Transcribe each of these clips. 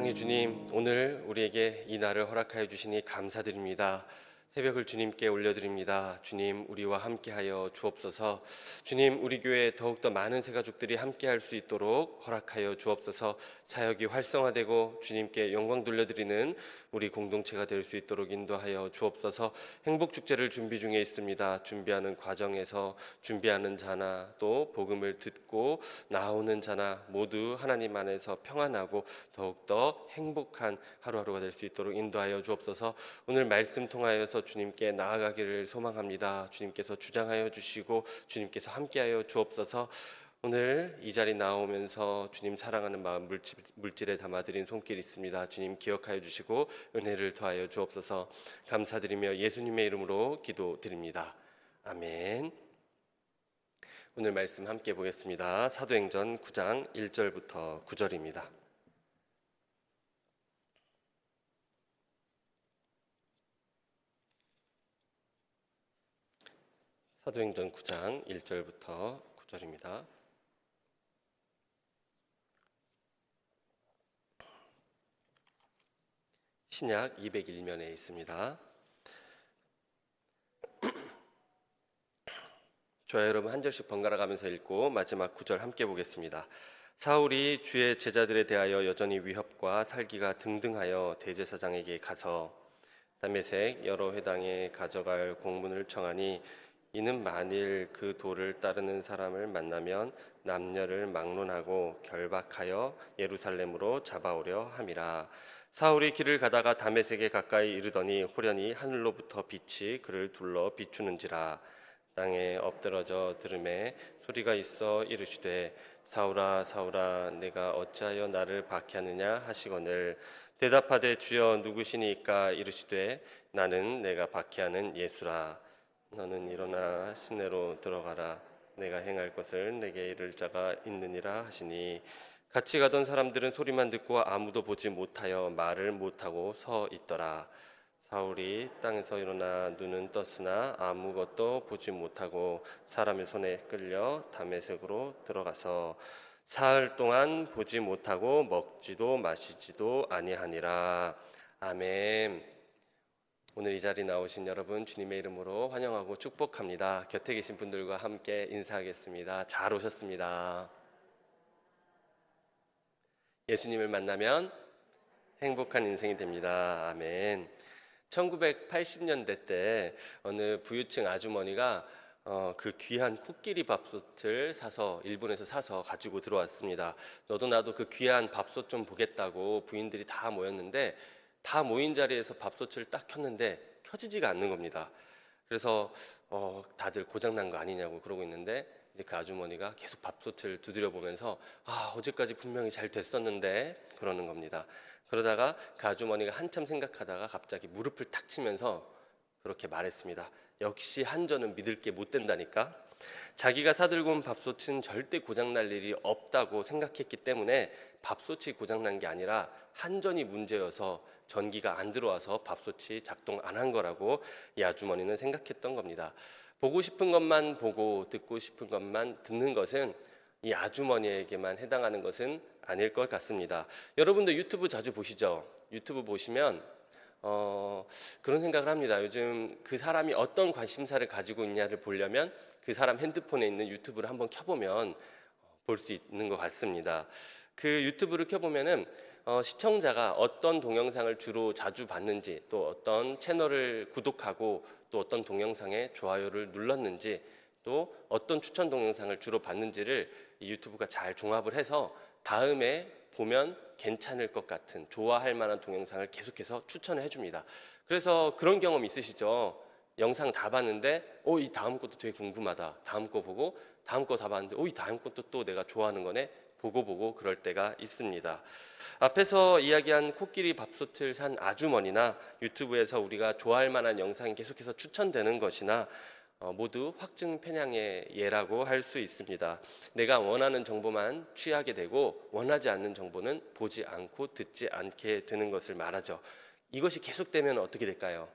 사랑의 주님, 오늘 우리에게 이 날을 허락하여 주시니 감사드립니다. 새벽을 주님께 올려드립니다. 주님, 우리와 함께하여 주옵소서. 주님, 우리 교회에 더욱더 많은 새가족들이 함께할 수 있도록 허락하여 주옵소서. 사역이 활성화되고 주님께 영광 돌려드리는 우리 공동체가 될 수 있도록 인도하여 주옵소서. 행복축제를 준비 중에 있습니다. 준비하는 과정에서 준비하는 자나 또 복음을 듣고 나오는 자나 모두 하나님 안에서 평안하고 더욱더 행복한 하루하루가 될 수 있도록 인도하여 주옵소서. 오늘 말씀 통하여서 주님께 나아가기를 소망합니다. 주님께서 주장하여 주시고 주님께서 함께하여 주옵소서. 오늘 이 자리 나오면서 주님 사랑하는 마음 물질에 담아드린 손길 있습니다. 주님 기억하여 주시고 은혜를 더하여 주옵소서. 감사드리며 예수님의 이름으로 기도드립니다. 아멘. 오늘 말씀 함께 보겠습니다. 사도행전 9장 1절부터 9절입니다. 사도행전 9장 1절부터 9절입니다. 신약 201면에 있습니다. 저와 여러분 한 절씩 번갈아 가면서 읽고 마지막 9절 함께 보겠습니다. 사울이 주의 제자들에 대하여 여전히 위협과 살기가 등등하여 대제사장에게 가서 다메섹 여러 회당에 가져갈 공문을 청하니 이는 만일 그 도를 따르는 사람을 만나면 남녀를 막론하고 결박하여 예루살렘으로 잡아오려 함이라. 사울이 길을 가다가 다메섹에 가까이 이르더니 호련히 하늘로부터 빛이 그를 둘러 비추는지라. 땅에 엎드러져 들음에 소리가 있어 이르시되 사울아 사울아 내가 어찌하여 나를 박해하느냐 하시거늘 대답하되 주여 누구시니까 이르시되 나는 내가 박해하는 예수라. 너는 일어나 시내로 들어가라. 내가 행할 것을 내게 이를 자가 있느니라 하시니 같이 가던 사람들은 소리만 듣고 아무도 보지 못하여 말을 못하고 서 있더라. 사울이 땅에서 일어나 눈은 떴으나 아무것도 보지 못하고 사람의 손에 끌려 다메섹으로 들어가서 사흘 동안 보지 못하고 먹지도 마시지도 아니하니라. 아멘. 오늘 이 자리 나오신 여러분 주님의 이름으로 환영하고 축복합니다. 곁에 계신 분들과 함께 인사하겠습니다. 잘 오셨습니다. 예수님을 만나면 행복한 인생이 됩니다. 아멘. 1980년대 때 어느 부유층 아주머니가 그 귀한 코끼리 밥솥을 사서 일본에서 사서 가지고 들어왔습니다. 너도 나도 그 귀한 밥솥 좀 보겠다고 부인들이 다 모였는데 다 모인 자리에서 밥솥을 딱 켰는데 켜지지가 않는 겁니다. 그래서 다들 고장난 거 아니냐고 그러고 있는데 이제 그 아주머니가 계속 밥솥을 두드려 보면서 어제까지 분명히 잘 됐었는데 그러는 겁니다. 그러다가 그 아주머니가 한참 생각하다가 갑자기 무릎을 탁 치면서 그렇게 말했습니다. 역시 한전은 믿을 게 못 된다니까. 자기가 사들고 온 밥솥은 절대 고장날 일이 없다고 생각했기 때문에 밥솥이 고장난 게 아니라 한전이 문제여서 전기가 안 들어와서 밥솥이 작동 안 한 거라고 이 아주머니는 생각했던 겁니다. 보고 싶은 것만 보고 듣고 싶은 것만 듣는 것은 이 아주머니에게만 해당하는 것은 아닐 것 같습니다. 여러분도 유튜브 자주 보시죠? 유튜브 보시면 그런 생각을 합니다. 요즘 그 사람이 어떤 관심사를 가지고 있냐를 보려면 그 사람 핸드폰에 있는 유튜브를 한번 켜보면 볼 수 있는 것 같습니다. 그 유튜브를 켜보면은 시청자가 어떤 동영상을 주로 자주 봤는지, 또 어떤 채널을 구독하고 또 어떤 동영상에 좋아요를 눌렀는지, 또 어떤 추천 동영상을 주로 봤는지를 이 유튜브가 잘 종합을 해서 다음에 보면 괜찮을 것 같은 좋아할 만한 동영상을 계속해서 추천을 해줍니다. 그래서 그런 경험 있으시죠? 영상 다 봤는데 이 다음 것도 되게 궁금하다. 다음 거 보고 다음 거 다 봤는데 이 다음 것도 또 내가 좋아하는 거네. 보고 그럴 때가 있습니다. 앞에서 이야기한 코끼리 밥솥을 산 아주머니나 유튜브에서 우리가 좋아할 만한 영상이 계속해서 추천되는 것이나 모두 확증 편향의 예라고 할 수 있습니다. 내가 원하는 정보만 취하게 되고 원하지 않는 정보는 보지 않고 듣지 않게 되는 것을 말하죠. 이것이 계속되면 어떻게 될까요?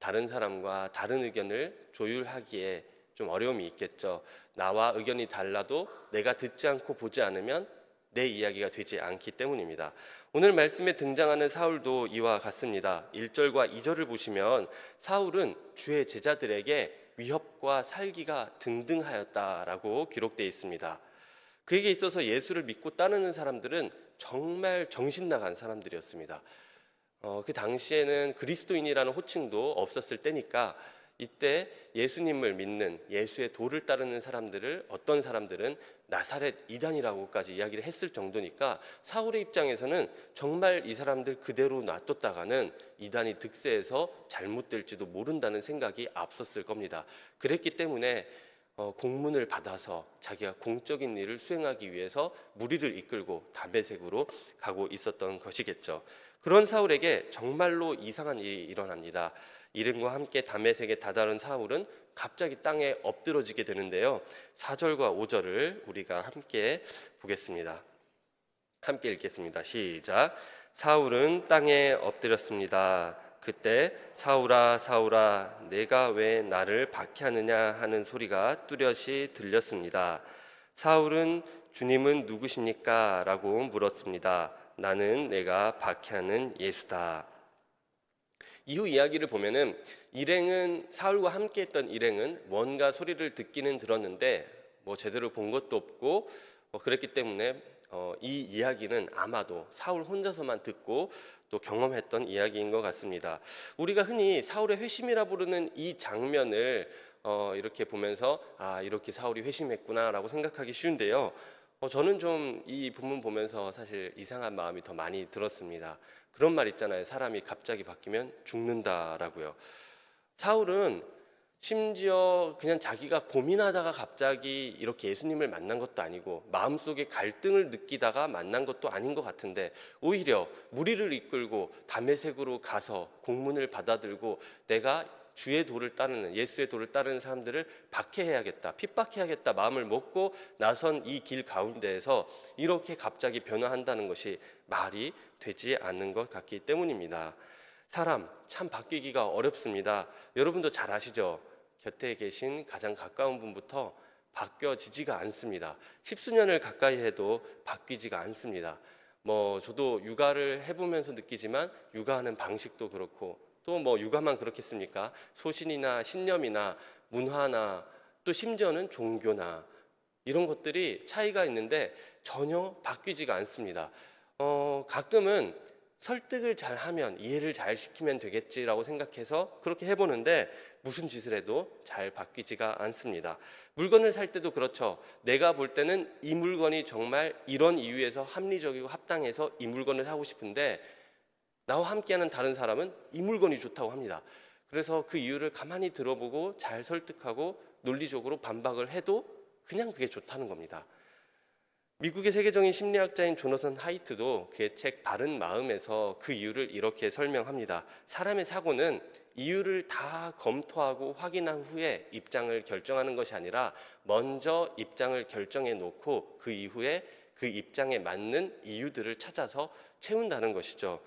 다른 사람과 다른 의견을 조율하기에 좀 어려움이 있겠죠. 나와 의견이 달라도 내가 듣지 않고 보지 않으면 내 이야기가 되지 않기 때문입니다. 오늘 말씀에 등장하는 사울도 이와 같습니다. 1절과 2절을 보시면 사울은 주의 제자들에게 위협과 살기가 등등하였다라고 기록되어 있습니다. 그에게 있어서 예수를 믿고 따르는 사람들은 정말 정신 나간 사람들이었습니다. 그 당시에는 그리스도인이라는 호칭도 없었을 때니까 이때 예수님을 믿는, 예수의 도를 따르는 사람들을 어떤 사람들은 나사렛 이단이라고까지 이야기를 했을 정도니까 사울의 입장에서는 정말 이 사람들 그대로 놔뒀다가는 이단이 득세해서 잘못될지도 모른다는 생각이 앞섰을 겁니다. 그랬기 때문에 공문을 받아서 자기가 공적인 일을 수행하기 위해서 무리를 이끌고 다메섹으로 가고 있었던 것이겠죠. 그런 사울에게 정말로 이상한 일이 일어납니다. 이름과 함께 다메섹에 다다른 사울은 갑자기 땅에 엎드러지게 되는데요. 4절과 5절을 우리가 함께 보겠습니다. 함께 읽겠습니다. 시작. 사울은 땅에 엎드렸습니다. 그때 사울아 사울아 내가 왜 나를 박해하느냐 하는 소리가 뚜렷이 들렸습니다. 사울은 주님은 누구십니까? 라고 물었습니다. 나는 내가 박해하는 예수다. 이후 이야기를 보면은 일행은 사울과 함께했던 일행은 뭔가 소리를 듣기는 들었는데 뭐 제대로 본 것도 없고 그랬기 때문에 이 이야기는 아마도 사울 혼자서만 듣고 또 경험했던 이야기인 것 같습니다. 우리가 흔히 사울의 회심이라 부르는 이 장면을 이렇게 보면서 이렇게 사울이 회심했구나라고 생각하기 쉬운데요. 저는 좀 이 본문 보면서 사실 이상한 마음이 더 많이 들었습니다. 그런 말 있잖아요. 사람이 갑자기 바뀌면 죽는다라고요. 사울은 심지어 그냥 자기가 고민하다가 갑자기 이렇게 예수님을 만난 것도 아니고 마음속에 갈등을 느끼다가 만난 것도 아닌 것 같은데 오히려 무리를 이끌고 다메섹으로 가서 공문을 받아들고 내가 주의 도를 따르는, 예수의 도를 따르는 사람들을 박해해야겠다, 핍박해야겠다 마음을 먹고 나선 이 길 가운데에서 이렇게 갑자기 변화한다는 것이 말이 되지 않는 것 같기 때문입니다. 사람 참 바뀌기가 어렵습니다. 여러분도 잘 아시죠? 곁에 계신 가장 가까운 분부터 바뀌어지지가 않습니다. 십수년을 가까이 해도 바뀌지가 않습니다. 저도 육아를 해보면서 느끼지만 육아하는 방식도 그렇고 또 육아만 그렇겠습니까? 소신이나 신념이나 문화나 또 심지어는 종교나 이런 것들이 차이가 있는데 전혀 바뀌지가 않습니다. 가끔은 설득을 잘 하면 이해를 잘 시키면 되겠지라고 생각해서 그렇게 해보는데 무슨 짓을 해도 잘 바뀌지가 않습니다. 물건을 살 때도 그렇죠. 내가 볼 때는 이 물건이 정말 이런 이유에서 합리적이고 합당해서 이 물건을 사고 싶은데 나와 함께하는 다른 사람은 이 물건이 좋다고 합니다. 그래서 그 이유를 가만히 들어보고 잘 설득하고 논리적으로 반박을 해도 그냥 그게 좋다는 겁니다. 미국의 세계적인 심리학자인 조너선 하이트도 그의 책 바른 마음에서 그 이유를 이렇게 설명합니다. 사람의 사고는 이유를 다 검토하고 확인한 후에 입장을 결정하는 것이 아니라 먼저 입장을 결정해 놓고 그 이후에 그 입장에 맞는 이유들을 찾아서 채운다는 것이죠.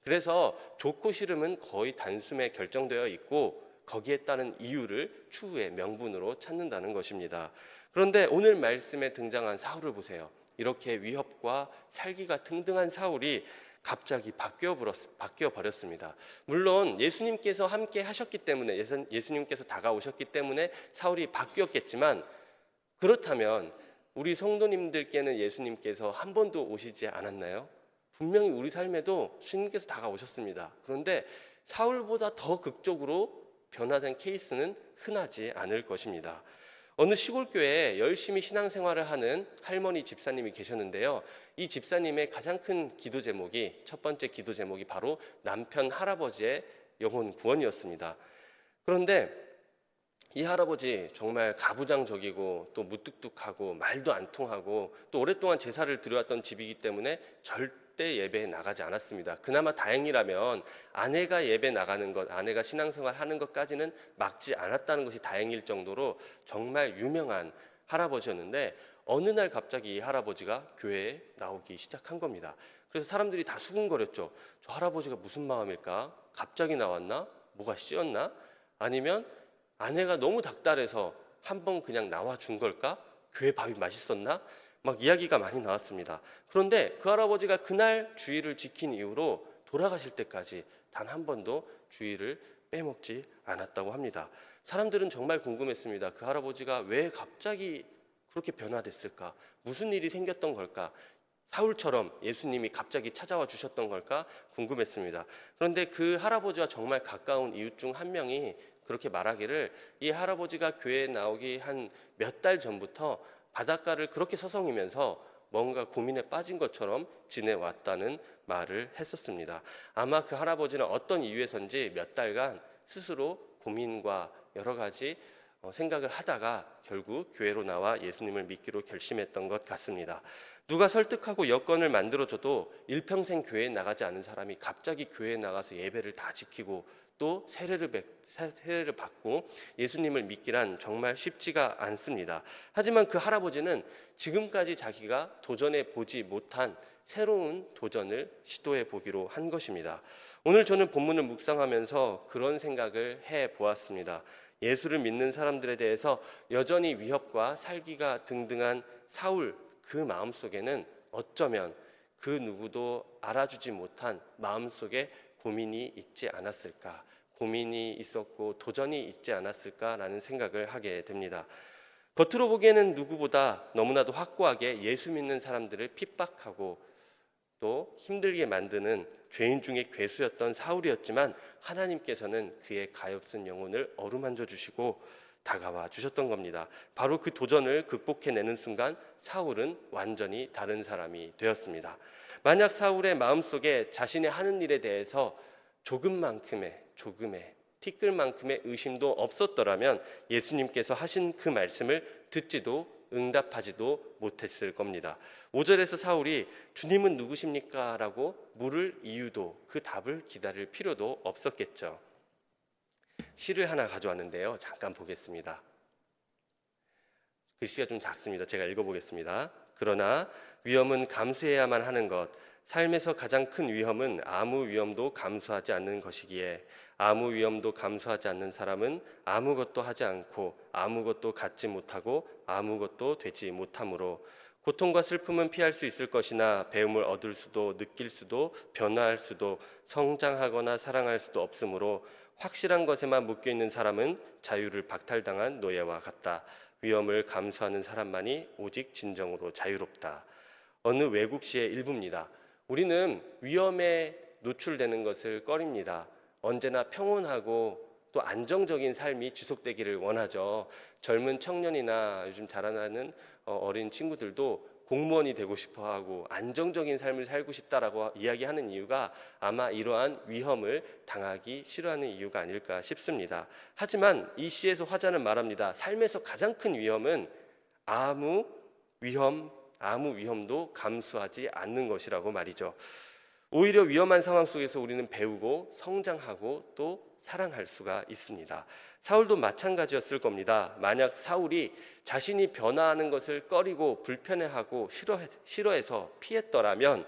그래서 좋고 싫음은 거의 단숨에 결정되어 있고 거기에 따른 이유를 추후에 명분으로 찾는다는 것입니다. 그런데 오늘 말씀에 등장한 사울을 보세요. 이렇게 위협과 살기가 등등한 사울이 갑자기 바뀌어 버렸습니다. 물론 예수님께서 함께 하셨기 때문에 예수님께서 다가오셨기 때문에 사울이 바뀌었겠지만 그렇다면 우리 성도님들께는 예수님께서 한 번도 오시지 않았나요? 분명히 우리 삶에도 주님께서 다가오셨습니다. 그런데 사울보다 더 극적으로 변화된 케이스는 흔하지 않을 것입니다. 어느 시골교회에 열심히 신앙생활을 하는 할머니 집사님이 계셨는데요. 이 집사님의 가장 큰 기도 제목이, 첫 번째 기도 제목이 바로 남편 할아버지의 영혼 구원이었습니다. 그런데 이 할아버지 정말 가부장적이고 또 무뚝뚝하고 말도 안 통하고 또 오랫동안 제사를 드려왔던 집이기 때문에 절대 예배에 나가지 않았습니다. 그나마 다행이라면 아내가 예배 나가는 것, 아내가 신앙생활 하는 것까지는 막지 않았다는 것이 다행일 정도로 정말 유명한 할아버지였는데 어느 날 갑자기 이 할아버지가 교회에 나오기 시작한 겁니다. 그래서 사람들이 다 수군거렸죠. 저 할아버지가 무슨 마음일까? 갑자기 나왔나? 뭐가 씌었나? 아니면 아내가 너무 닥달해서 한번 그냥 나와 준 걸까? 교회 밥이 맛있었나? 막 이야기가 많이 나왔습니다. 그런데 그 할아버지가 그날 주의를 지킨 이후로 돌아가실 때까지 단 한 번도 주의를 빼먹지 않았다고 합니다. 사람들은 정말 궁금했습니다. 그 할아버지가 왜 갑자기 그렇게 변화됐을까? 무슨 일이 생겼던 걸까? 사울처럼 예수님이 갑자기 찾아와 주셨던 걸까 궁금했습니다. 그런데 그 할아버지와 정말 가까운 이웃 중 한 명이 그렇게 말하기를, 이 할아버지가 교회에 나오기 한 몇 달 전부터 바닷가를 그렇게 서성이면서 뭔가 고민에 빠진 것처럼 지내왔다는 말을 했었습니다. 아마 그 할아버지는 어떤 이유에선지 몇 달간 스스로 고민과 여러 가지 생각을 하다가 결국 교회로 나와 예수님을 믿기로 결심했던 것 같습니다. 누가 설득하고 여건을 만들어줘도 일평생 교회에 나가지 않은 사람이 갑자기 교회에 나가서 예배를 다 지키고 또 세례를 받고 예수님을 믿기란 정말 쉽지가 않습니다. 하지만 그 할아버지는 지금까지 자기가 도전해 보지 못한 새로운 도전을 시도해 보기로 한 것입니다. 오늘 저는 본문을 묵상하면서 그런 생각을 해 보았습니다. 예수를 믿는 사람들에 대해서 여전히 위협과 살기가 등등한 사울, 그 마음속에는 어쩌면 그 누구도 알아주지 못한 마음속에 고민이 있지 않았을까, 고민이 있었고 도전이 있지 않았을까라는 생각을 하게 됩니다. 겉으로 보기에는 누구보다 너무나도 확고하게 예수 믿는 사람들을 핍박하고 또 힘들게 만드는 죄인 중에 괴수였던 사울이었지만, 하나님께서는 그의 가엾은 영혼을 어루만져 주시고 다가와 주셨던 겁니다. 바로 그 도전을 극복해내는 순간 사울은 완전히 다른 사람이 되었습니다. 만약 사울의 마음속에 자신의 하는 일에 대해서 조금의 티끌만큼의 의심도 없었더라면 예수님께서 하신 그 말씀을 듣지도 응답하지도 못했을 겁니다. 5절에서 사울이 주님은 누구십니까? 라고 물을 이유도, 그 답을 기다릴 필요도 없었겠죠. 시를 하나 가져왔는데요, 잠깐 보겠습니다. 글씨가 좀 작습니다. 제가 읽어보겠습니다. 그러나 위험은 감수해야만 하는 것, 삶에서 가장 큰 위험은 아무 위험도 감수하지 않는 것이기에 아무 위험도 감수하지 않는 사람은 아무것도 하지 않고 아무것도 갖지 못하고 아무것도 되지 못하므로, 고통과 슬픔은 피할 수 있을 것이나 배움을 얻을 수도 느낄 수도 변화할 수도 성장하거나 사랑할 수도 없으므로 확실한 것에만 묶여있는 사람은 자유를 박탈당한 노예와 같다. 위험을 감수하는 사람만이 오직 진정으로 자유롭다. 어느 외국 시의 일부입니다. 우리는 위험에 노출되는 것을 꺼립니다. 언제나 평온하고 또 안정적인 삶이 지속되기를 원하죠. 젊은 청년이나 요즘 자라나는 어린 친구들도 공무원이 되고 싶어하고 안정적인 삶을 살고 싶다라고 이야기하는 이유가 아마 이러한 위험을 당하기 싫어하는 이유가 아닐까 싶습니다. 하지만 이 시에서 화자는 말합니다. 삶에서 가장 큰 위험은 아무 위험도 감수하지 않는 것이라고 말이죠. 오히려 위험한 상황 속에서 우리는 배우고 성장하고 또 사랑할 수가 있습니다. 사울도 마찬가지였을 겁니다. 만약 사울이 자신이 변화하는 것을 꺼리고 불편해하고 싫어해서 피했더라면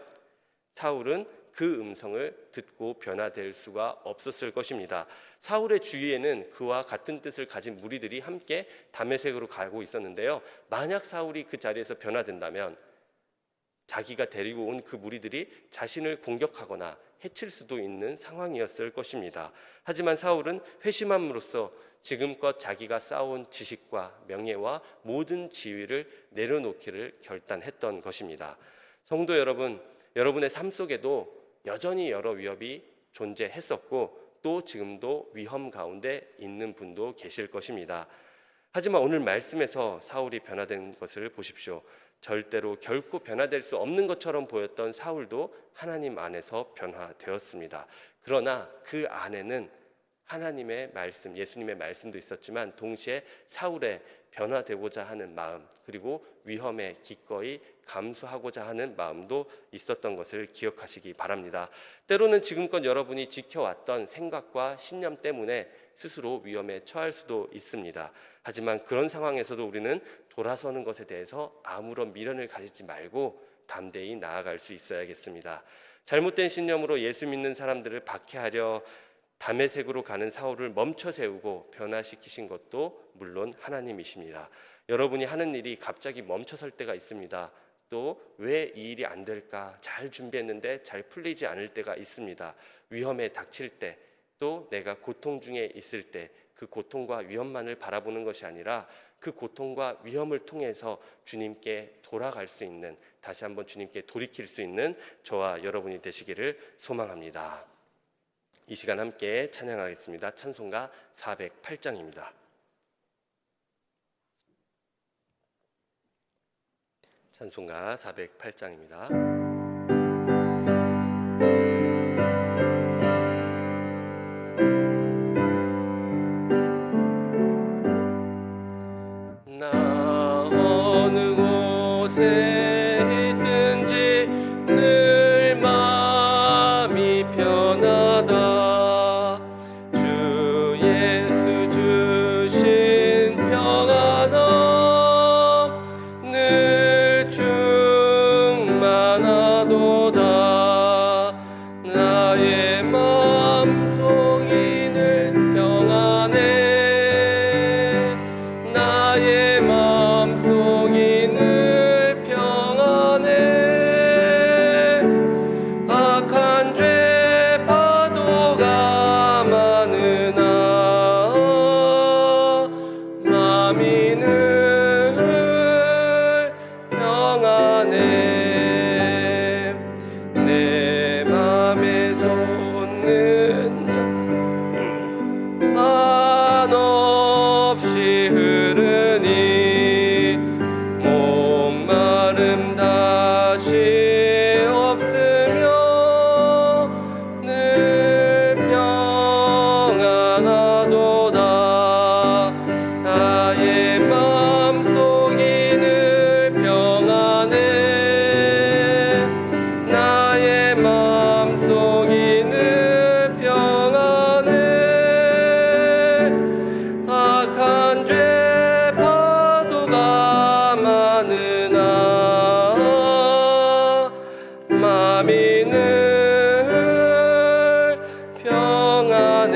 사울은 그 음성을 듣고 변화될 수가 없었을 것입니다. 사울의 주위에는 그와 같은 뜻을 가진 무리들이 함께 다메섹으로 가고 있었는데요, 만약 사울이 그 자리에서 변화된다면 자기가 데리고 온 그 무리들이 자신을 공격하거나 해칠 수도 있는 상황이었을 것입니다. 하지만 사울은 회심함으로써 지금껏 자기가 쌓아온 지식과 명예와 모든 지위를 내려놓기를 결단했던 것입니다. 성도 여러분, 여러분의 삶 속에도 여전히 여러 위협이 존재했었고 또 지금도 위험 가운데 있는 분도 계실 것입니다. 하지만 오늘 말씀에서 사울이 변화된 것을 보십시오. 절대로 결코 변화될 수 없는 것처럼 보였던 사울도 하나님 안에서 변화되었습니다. 그러나 그 안에는 하나님의 말씀, 예수님의 말씀도 있었지만 동시에 사울의 변화되고자 하는 마음, 그리고 위험에 기꺼이 감수하고자 하는 마음도 있었던 것을 기억하시기 바랍니다. 때로는 지금껏 여러분이 지켜왔던 생각과 신념 때문에 스스로 위험에 처할 수도 있습니다. 하지만 그런 상황에서도 우리는 돌아서는 것에 대해서 아무런 미련을 가지지 말고 담대히 나아갈 수 있어야겠습니다. 잘못된 신념으로 예수 믿는 사람들을 박해하려 다메섹으로 가는 사울을 멈춰 세우고 변화시키신 것도 물론 하나님이십니다. 여러분이 하는 일이 갑자기 멈춰설 때가 있습니다. 또 왜 이 일이 안 될까, 잘 준비했는데 잘 풀리지 않을 때가 있습니다. 위험에 닥칠 때, 또 내가 고통 중에 있을 때 그 고통과 위험만을 바라보는 것이 아니라 그 고통과 위험을 통해서 주님께 돌아갈 수 있는, 다시 한번 주님께 돌이킬 수 있는 저와 여러분이 되시기를 소망합니다. 이 시간 함께 찬양하겠습니다. 찬송가 408장입니다. 찬송가 408장입니다. 나 어느 곳에 있든지 늘 마음이 편하다. 주 예수 주신 평안함 늘 충만하도다. 나의 마음속이 늘 평안해. 나의 마음속이 늘 평안해. 악한 죄 파도가 많으나 마음이 늘 평안해. 내 맘에 솟는 한없이 흐르니 목마름 다시 없으며 늘 평안하도다. 나의 마음속이 늘 평안해. 나의 마음속이 늘 평안해. 악한 죄 파도가 많으나 마음이 늘 평안해.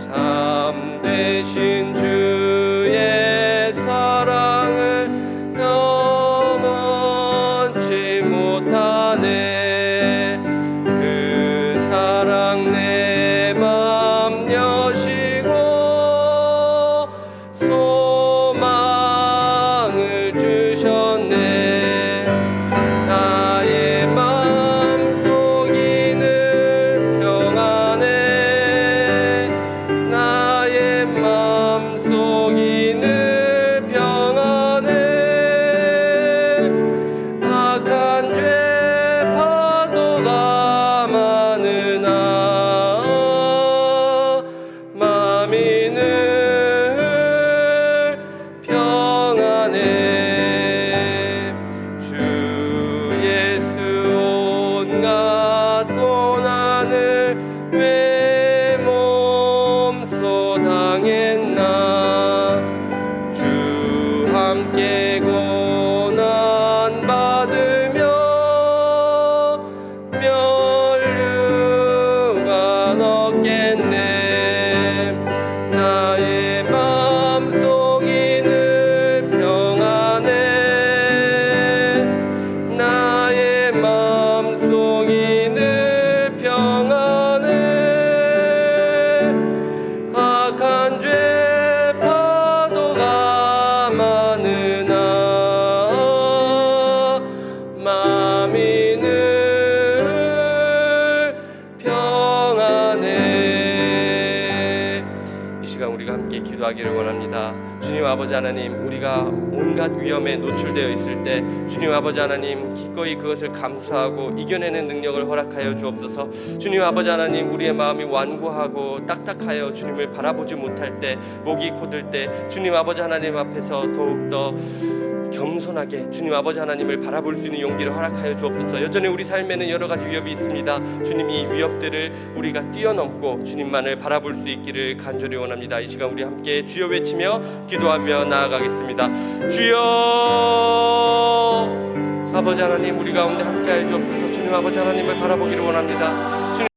참되신 주의 사랑을 영원치 못하네. 그 사랑 내 맘 여시고 소망을 주셨네. 나의 마음속이 늘 평안해. 나의 마음속이 늘 평안해. 악한 죄 파도가 많으나 마음이 늘 평안해. 주 예수 온갖 고난을 왜 몸소 당했나. 주 함께 고난 받으며 면류가 얻겠네. 나의 마음속이 늘 평안해. 나의 마음속이 늘 평안해. 악한 죄 파도가 많으나 마음이 늘 평안해. 이 시간 우리가 함께 기도하기를 원합니다. 주님 아버지 하나님, 우리가 온갖 위험에 노출되어 있을 때 주님 아버지 하나님 기꺼이 그것을 감수하고 이겨내는 능력을 허락하여 주옵소서. 주님 아버지 하나님, 우리의 마음이 완고하고 딱딱하여 주님을 바라보지 못할 때, 목이 곧을 때 주님 아버지 하나님 앞에서 더욱더 겸손하게 주님 아버지 하나님을 바라볼 수 있는 용기를 허락하여 주옵소서. 여전히 우리 삶에는 여러 가지 위협이 있습니다. 주님, 이 위협들을 우리가 뛰어넘고 주님만을 바라볼 수 있기를 간절히 원합니다. 이 시간 우리 함께 주여 외치며 기도하며 나아가겠습니다. 주여 아버지 하나님, 우리 가운데 함께하여 주옵소서. 주님 아버지 하나님을 바라보기를 원합니다. 주님